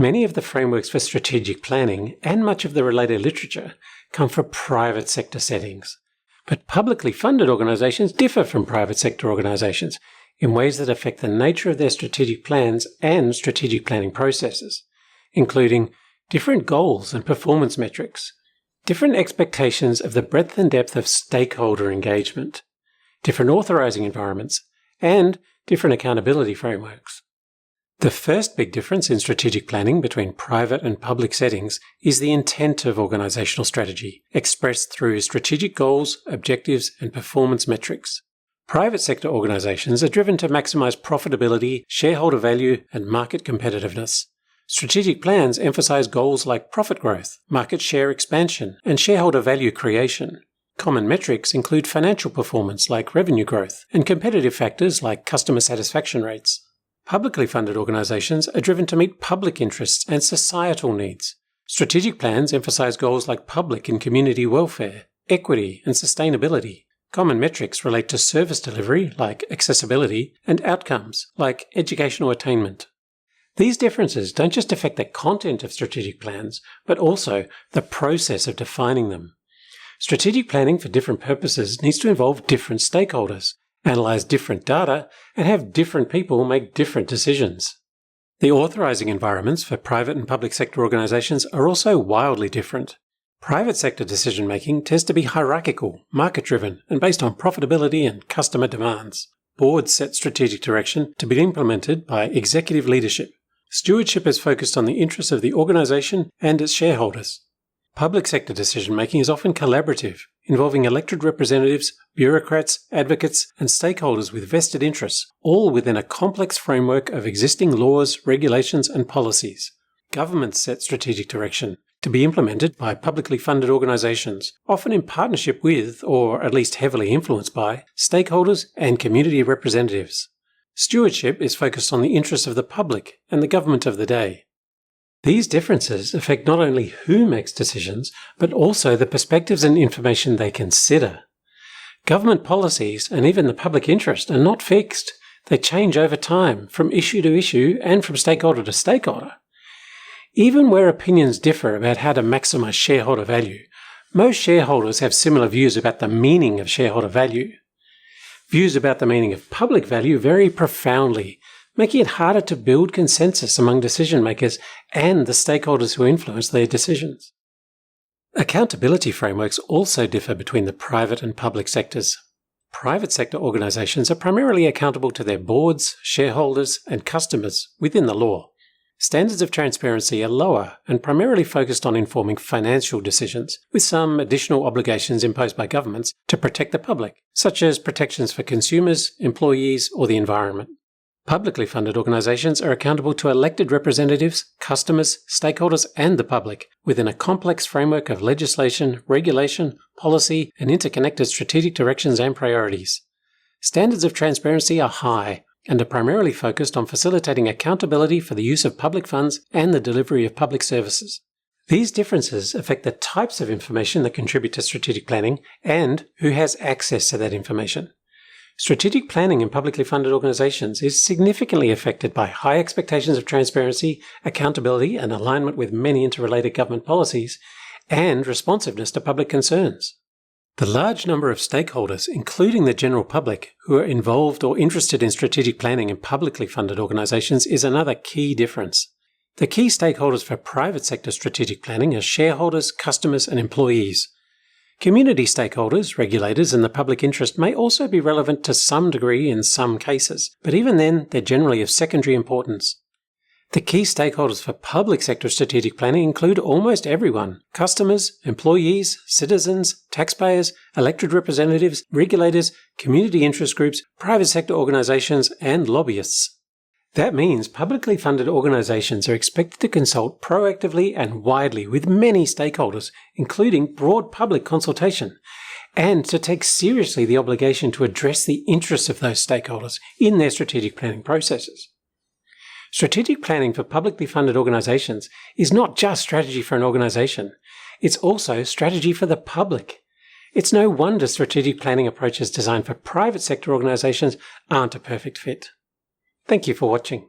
Many of the frameworks for strategic planning and much of the related literature come from private sector settings. But publicly funded organisations differ from private sector organisations in ways that affect the nature of their strategic plans and strategic planning processes, including different goals and performance metrics, different expectations of the breadth and depth of stakeholder engagement, different authorising environments, and different accountability frameworks. The first big difference in strategic planning between private and public settings is the intent of organisational strategy, expressed through strategic goals, objectives, and performance metrics. Private sector organisations are driven to maximise profitability, shareholder value, and market competitiveness. Strategic plans emphasise goals like profit growth, market share expansion, and shareholder value creation. Common metrics include financial performance like revenue growth, and competitive factors like customer satisfaction rates. Publicly funded organisations are driven to meet public interests and societal needs. Strategic plans emphasise goals like public and community welfare, equity, and sustainability. Common metrics relate to service delivery, like accessibility, and outcomes, like educational attainment. These differences don't just affect the content of strategic plans, but also the process of defining them. Strategic planning for different purposes needs to involve different stakeholders, analyse different data, and have different people make different decisions. The authorising environments for private and public sector organisations are also wildly different. Private sector decision-making tends to be hierarchical, market-driven, and based on profitability and customer demands. Boards set strategic direction to be implemented by executive leadership. Stewardship is focused on the interests of the organisation and its shareholders. Public sector decision-making is often collaborative, involving elected representatives, bureaucrats, advocates, and stakeholders with vested interests, all within a complex framework of existing laws, regulations, and policies. Governments set strategic direction to be implemented by publicly funded organisations, often in partnership with, or at least heavily influenced by, stakeholders and community representatives. Stewardship is focused on the interests of the public and the government of the day. These differences affect not only who makes decisions, but also the perspectives and information they consider. Government policies and even the public interest are not fixed. They change over time, from issue to issue and from stakeholder to stakeholder. Even where opinions differ about how to maximise shareholder value, most shareholders have similar views about the meaning of shareholder value. Views about the meaning of public value vary profoundly, making it harder to build consensus among decision makers and the stakeholders who influence their decisions. Accountability frameworks also differ between the private and public sectors. Private sector organisations are primarily accountable to their boards, shareholders, and customers within the law. Standards of transparency are lower and primarily focused on informing financial decisions, with some additional obligations imposed by governments to protect the public, such as protections for consumers, employees, or the environment. Publicly funded organisations are accountable to elected representatives, customers, stakeholders, and the public within a complex framework of legislation, regulation, policy, and interconnected strategic directions and priorities. Standards of transparency are high and are primarily focused on facilitating accountability for the use of public funds and the delivery of public services. These differences affect the types of information that contribute to strategic planning and who has access to that information. Strategic planning in publicly funded organisations is significantly affected by high expectations of transparency, accountability, and alignment with many interrelated government policies, and responsiveness to public concerns. The large number of stakeholders, including the general public, who are involved or interested in strategic planning in publicly funded organisations is another key difference. The key stakeholders for private sector strategic planning are shareholders, customers, and employees. Community stakeholders, regulators, and the public interest may also be relevant to some degree in some cases, but even then, they're generally of secondary importance. The key stakeholders for public sector strategic planning include almost everyone: customers, employees, citizens, taxpayers, elected representatives, regulators, community interest groups, private sector organisations, and lobbyists. That means publicly funded organisations are expected to consult proactively and widely with many stakeholders, including broad public consultation, and to take seriously the obligation to address the interests of those stakeholders in their strategic planning processes. Strategic planning for publicly funded organisations is not just strategy for an organisation, it's also strategy for the public. It's no wonder strategic planning approaches designed for private sector organisations aren't a perfect fit. Thank you for watching.